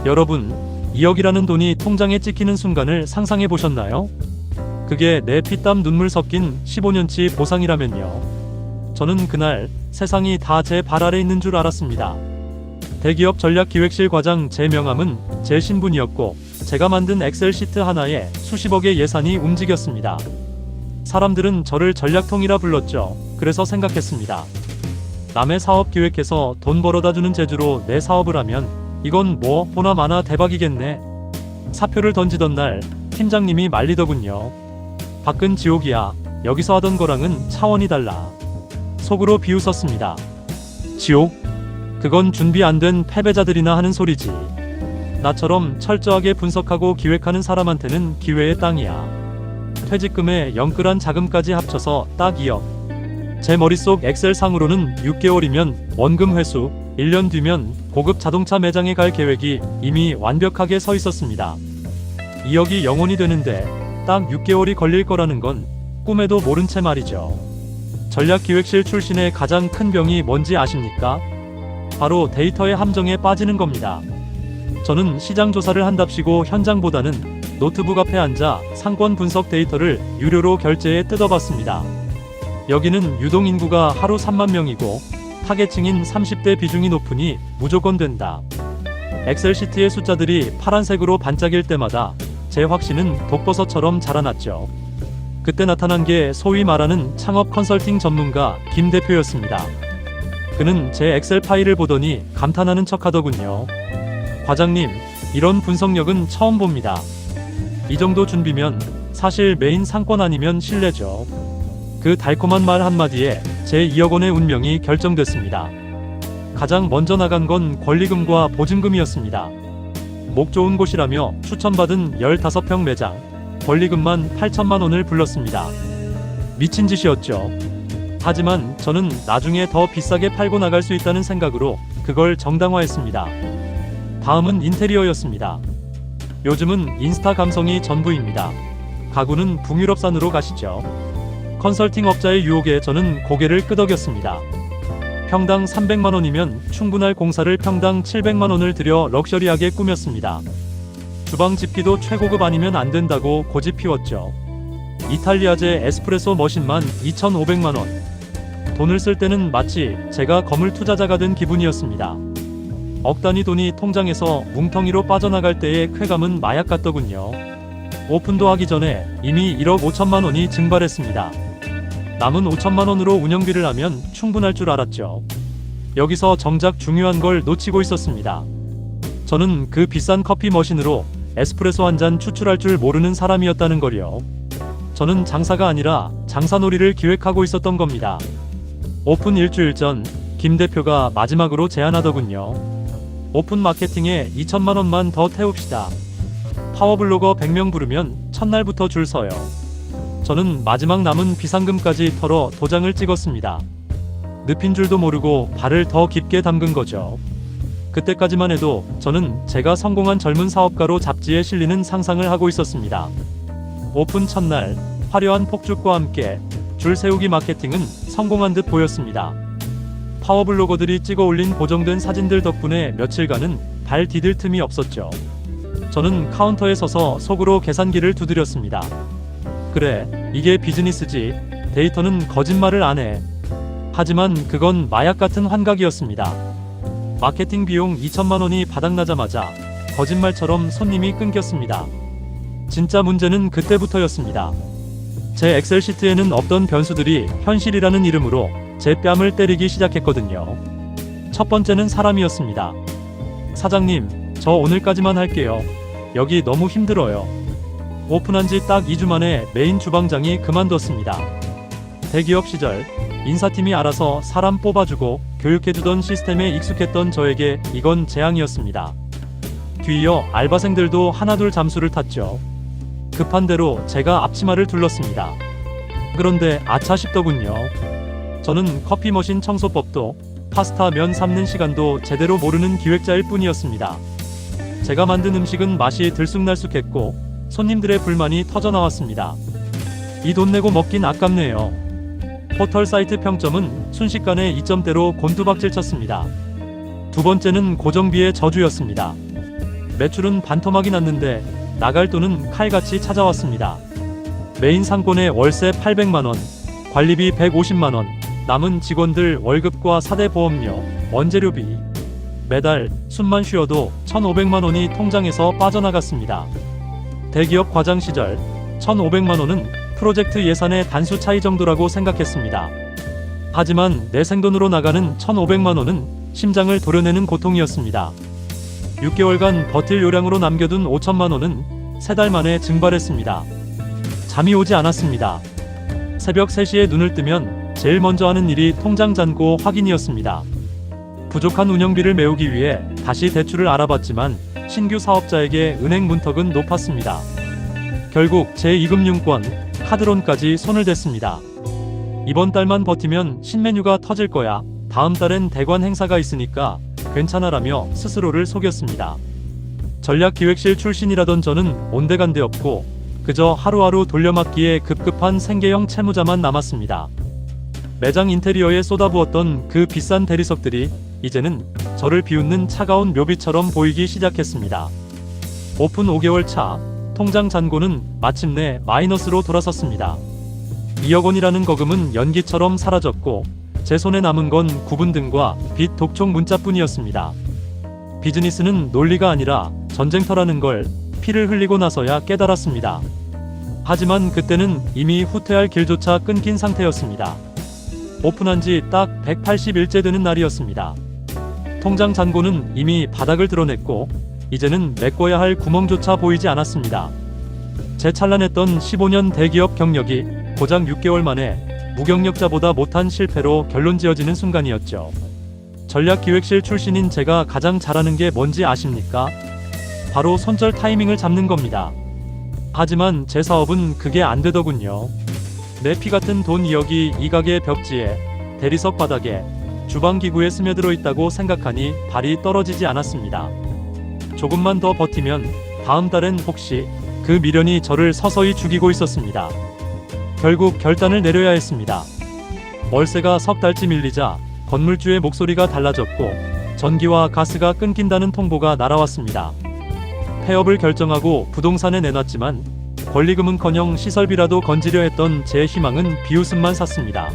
여러분, 2억이라는 돈이 통장에 찍히는 순간을 상상해 보셨나요? 그게 내 피땀 눈물 섞인 15년치 보상이라면요. 저는 그날 세상이 다 제 발 아래 있는 줄 알았습니다. 대기업 전략기획실 과장 제 명함은 제 신분이었고, 제가 만든 엑셀 시트 하나에 수십억의 예산이 움직였습니다. 사람들은 저를 전략통이라 불렀죠. 그래서 생각했습니다. 남의 사업 기획해서 돈 벌어다 주는 재주로 내 사업을 하면 이건 뭐 보나 마나 대박이겠네. 사표를 던지던 날 팀장님이 말리더군요. 밖은 지옥이야. 여기서 하던 거랑은 차원이 달라. 속으로 비웃었습니다. 지옥? 그건 준비 안 된 패배자들이나 하는 소리지. 나처럼 철저하게 분석하고 기획하는 사람한테는 기회의 땅이야. 퇴직금에 영끌한 자금까지 합쳐서 딱 2억. 제 머릿속 엑셀 상으로는 6개월이면 원금 회수, 1년 뒤면 고급 자동차 매장에 갈 계획이 이미 완벽하게 서 있었습니다. 2억이 영원이 되는데 딱 6개월이 걸릴 거라는 건 꿈에도 모른 채 말이죠. 전략기획실 출신의 가장 큰 병이 뭔지 아십니까? 바로 데이터의 함정에 빠지는 겁니다. 저는 시장 조사를 한답시고 현장보다는 노트북 앞에 앉아 상권 분석 데이터를 유료로 결제해 뜯어봤습니다. 여기는 유동인구가 하루 3만 명이고 타겟층인 30대 비중이 높으니 무조건 된다. 엑셀 시트의 숫자들이 파란색으로 반짝일 때마다 제 확신은 독버섯처럼 자라났죠. 그때 나타난 게 소위 말하는 창업 컨설팅 전문가 김 대표였습니다. 그는 제 엑셀 파일을 보더니 감탄하는 척 하더군요. 과장님, 이런 분석력은 처음 봅니다. 이 정도 준비면 사실 메인 상권 아니면 실례죠. 그 달콤한 말 한마디에 제 2억 원의 운명이 결정됐습니다. 가장 먼저 나간 건 권리금과 보증금이었습니다. 목 좋은 곳이라며 추천받은 15평 매장, 권리금만 8천만 원을 불렀습니다. 미친 짓이었죠. 하지만 저는 나중에 더 비싸게 팔고 나갈 수 있다는 생각으로 그걸 정당화했습니다. 다음은 인테리어였습니다. 요즘은 인스타 감성이 전부입니다. 가구는 북유럽산으로 가시죠. 컨설팅 업자의 유혹에 저는 고개를 끄덕였습니다. 평당 300만 원이면 충분할 공사를 평당 700만 원을 들여 럭셔리하게 꾸몄습니다. 주방 집기도 최고급 아니면 안 된다고 고집 피웠죠. 이탈리아제 에스프레소 머신만 2,500만 원. 돈을 쓸 때는 마치 제가 거물 투자자가 된 기분이었습니다. 억 단위 돈이 통장에서 뭉텅이로 빠져나갈 때의 쾌감은 마약 같더군요. 오픈도 하기 전에 이미 1억 5천만 원이 증발했습니다. 남은 5천만 원으로 운영비를 하면 충분할 줄 알았죠. 여기서 정작 중요한 걸 놓치고 있었습니다. 저는 그 비싼 커피 머신으로 에스프레소 한 잔 추출할 줄 모르는 사람이었다는 걸요. 저는 장사가 아니라 장사놀이를 기획하고 있었던 겁니다. 오픈 일주일 전 김 대표가 마지막으로 제안하더군요. 오픈 마케팅에 2천만 원만 더 태웁시다. 파워블로거 100명 부르면 첫날부터 줄 서요. 저는 마지막 남은 비상금까지 털어 도장을 찍었습니다. 늪인 줄도 모르고 발을 더 깊게 담근 거죠. 그때까지만 해도 저는 제가 성공한 젊은 사업가로 잡지에 실리는 상상을 하고 있었습니다. 오픈 첫날 화려한 폭죽과 함께 줄 세우기 마케팅은 성공한 듯 보였습니다. 파워블로거들이 찍어 올린 보정된 사진들 덕분에 며칠간은 발 디딜 틈이 없었죠. 저는 카운터에 서서 속으로 계산기를 두드렸습니다. 그래, 이게 비즈니스지. 데이터는 거짓말을 안 해. 하지만 그건 마약 같은 환각이었습니다. 마케팅 비용 2천만 원이 바닥나자마자 거짓말처럼 손님이 끊겼습니다. 진짜 문제는 그때부터였습니다. 제 엑셀 시트에는 없던 변수들이 현실이라는 이름으로 제 뺨을 때리기 시작했거든요. 첫 번째는 사람이었습니다. 사장님, 저 오늘까지만 할게요. 여기 너무 힘들어요. 오픈한 지 딱 2주 만에 메인 주방장이 그만뒀습니다. 대기업 시절 인사팀이 알아서 사람 뽑아주고 교육해주던 시스템에 익숙했던 저에게 이건 재앙이었습니다. 뒤이어 알바생들도 하나둘 잠수를 탔죠. 급한 대로 제가 앞치마를 둘렀습니다. 그런데 아차 싶더군요. 저는 커피 머신 청소법도 파스타 면 삶는 시간도 제대로 모르는 기획자일 뿐이었습니다. 제가 만든 음식은 맛이 들쑥날쑥했고 손님들의 불만이 터져나왔습니다. 이 돈 내고 먹긴 아깝네요. 포털 사이트 평점은 순식간에 2점대로 곤두박질 쳤습니다. 두 번째는 고정비의 저주였습니다. 매출은 반토막이 났는데 나갈 돈은 칼같이 찾아왔습니다. 메인 상권에 월세 800만원, 관리비 150만원, 남은 직원들 월급과 사대 보험료, 원재료비, 매달 숨만 쉬어도 1,500만원이 통장에서 빠져나갔습니다. 대기업 과장 시절 1,500만원은 프로젝트 예산의 단수 차이 정도라고 생각했습니다. 하지만 내 생돈으로 나가는 1,500만원은 심장을 도려내는 고통이었습니다. 6개월간 버틸 요량으로 남겨둔 5천만원은 3달 만에 증발했습니다. 잠이 오지 않았습니다. 새벽 3시에 눈을 뜨면 제일 먼저 하는 일이 통장 잔고 확인이었습니다. 부족한 운영비를 메우기 위해 다시 대출을 알아봤지만 신규 사업자에게 은행 문턱은 높았습니다. 결국 제2금융권, 카드론까지 손을 댔습니다. 이번 달만 버티면 신메뉴가 터질 거야. 다음 달엔 대관 행사가 있으니까 괜찮아라며 스스로를 속였습니다. 전략기획실 출신이라던 저는 온데간데 없고 그저 하루하루 돌려막기에 급급한 생계형 채무자만 남았습니다. 매장 인테리어에 쏟아부었던 그 비싼 대리석들이 이제는 저를 비웃는 차가운 묘비처럼 보이기 시작했습니다. 오픈 5개월 차, 통장 잔고는 마침내 마이너스로 돌아섰습니다. 2억 원이라는 거금은 연기처럼 사라졌고 제 손에 남은 건 구분등과 빚 독촉 문자뿐이었습니다. 비즈니스는 논리가 아니라 전쟁터라는 걸 피를 흘리고 나서야 깨달았습니다. 하지만 그때는 이미 후퇴할 길조차 끊긴 상태였습니다. 오픈한 지 딱 180일째 되는 날이었습니다. 통장 잔고는 이미 바닥을 드러냈고 이제는 메꿔야 할 구멍조차 보이지 않았습니다. 제 찬란했던 15년 대기업 경력이 고작 6개월 만에 무경력자보다 못한 실패로 결론지어지는 순간이었죠. 전략기획실 출신인 제가 가장 잘하는 게 뭔지 아십니까? 바로 손절 타이밍을 잡는 겁니다. 하지만 제 사업은 그게 안 되더군요. 내 피 같은 돈 2억이 이 가게 벽지에, 대리석 바닥에, 주방 기구에 스며들어 있다고 생각하니 발이 떨어지지 않았습니다. 조금만 더 버티면 다음 달엔 혹시 그 미련이 저를 서서히 죽이고 있었습니다. 결국 결단을 내려야 했습니다. 월세가 석 달째 밀리자 건물주의 목소리가 달라졌고 전기와 가스가 끊긴다는 통보가 날아왔습니다. 폐업을 결정하고 부동산에 내놨지만 권리금은커녕 시설비라도 건지려 했던 제 희망은 비웃음만 샀습니다.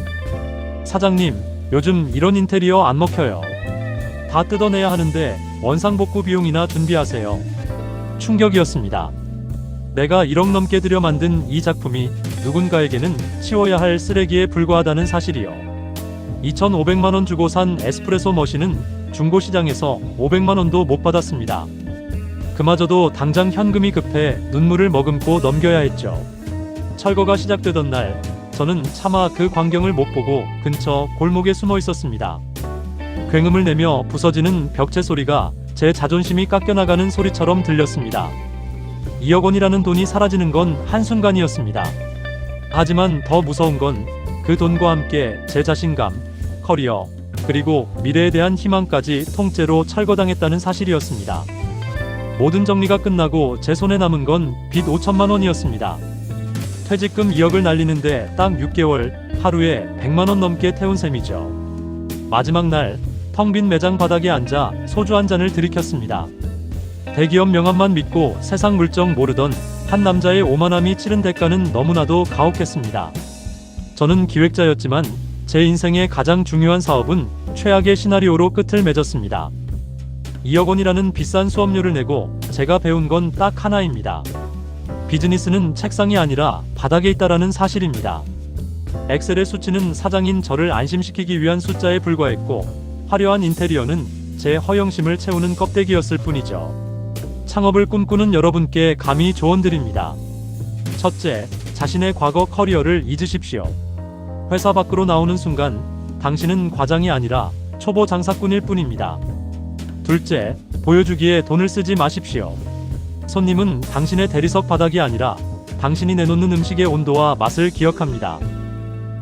사장님, 요즘 이런 인테리어 안 먹혀요. 다 뜯어내야 하는데 원상복구 비용이나 준비하세요. 충격이었습니다. 내가 1억 넘게 들여 만든 이 작품이 누군가에게는 치워야 할 쓰레기에 불과하다는 사실이요. 2,500만원 주고 산 에스프레소 머신은 중고시장에서 500만원도 못 받았습니다. 그마저도 당장 현금이 급해 눈물을 머금고 넘겨야 했죠. 철거가 시작되던 날, 저는 차마 그 광경을 못 보고 근처 골목에 숨어 있었습니다. 굉음을 내며 부서지는 벽체 소리가 제 자존심이 깎여나가는 소리처럼 들렸습니다. 2억 원이라는 돈이 사라지는 건 한순간이었습니다. 하지만 더 무서운 건 그 돈과 함께 제 자신감, 커리어, 그리고 미래에 대한 희망까지 통째로 철거당했다는 사실이었습니다. 모든 정리가 끝나고 제 손에 남은 건 빚 5천만 원이었습니다. 퇴직금 2억을 날리는데 딱 6개월, 하루에 100만 원 넘게 태운 셈이죠. 마지막 날, 텅 빈 매장 바닥에 앉아 소주 한 잔을 들이켰습니다. 대기업 명함만 믿고 세상 물정 모르던 한 남자의 오만함이 치른 대가는 너무나도 가혹했습니다. 저는 기획자였지만 제 인생의 가장 중요한 사업은 최악의 시나리오로 끝을 맺었습니다. 2억 원이라는 비싼 수업료를 내고 제가 배운 건 딱 하나입니다. 비즈니스는 책상이 아니라 바닥에 있다라는 사실입니다. 엑셀의 수치는 사장인 저를 안심시키기 위한 숫자에 불과했고 화려한 인테리어는 제 허영심을 채우는 껍데기였을 뿐이죠. 창업을 꿈꾸는 여러분께 감히 조언드립니다. 첫째, 자신의 과거 커리어를 잊으십시오. 회사 밖으로 나오는 순간 당신은 과장이 아니라 초보 장사꾼일 뿐입니다. 둘째, 보여주기에 돈을 쓰지 마십시오. 손님은 당신의 대리석 바닥이 아니라 당신이 내놓는 음식의 온도와 맛을 기억합니다.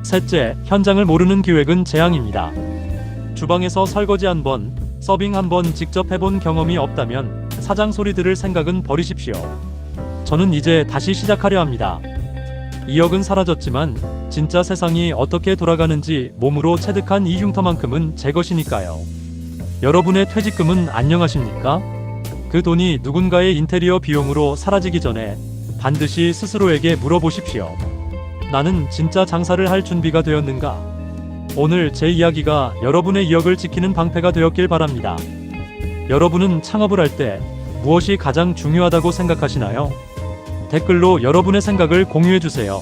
셋째, 현장을 모르는 기획은 재앙입니다. 주방에서 설거지 한 번, 서빙 한 번 직접 해본 경험이 없다면 사장 소리 들을 생각은 버리십시오. 저는 이제 다시 시작하려 합니다. 2억은 사라졌지만 진짜 세상이 어떻게 돌아가는지 몸으로 체득한 이 흉터만큼은 제 것이니까요. 여러분의 퇴직금은 안녕하십니까? 그 돈이 누군가의 인테리어 비용으로 사라지기 전에 반드시 스스로에게 물어보십시오. 나는 진짜 장사를 할 준비가 되었는가? 오늘 제 이야기가 여러분의 2억을 지키는 방패가 되었길 바랍니다. 여러분은 창업을 할 때 무엇이 가장 중요하다고 생각하시나요? 댓글로 여러분의 생각을 공유해주세요.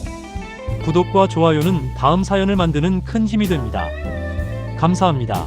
구독과 좋아요는 다음 사연을 만드는 큰 힘이 됩니다. 감사합니다.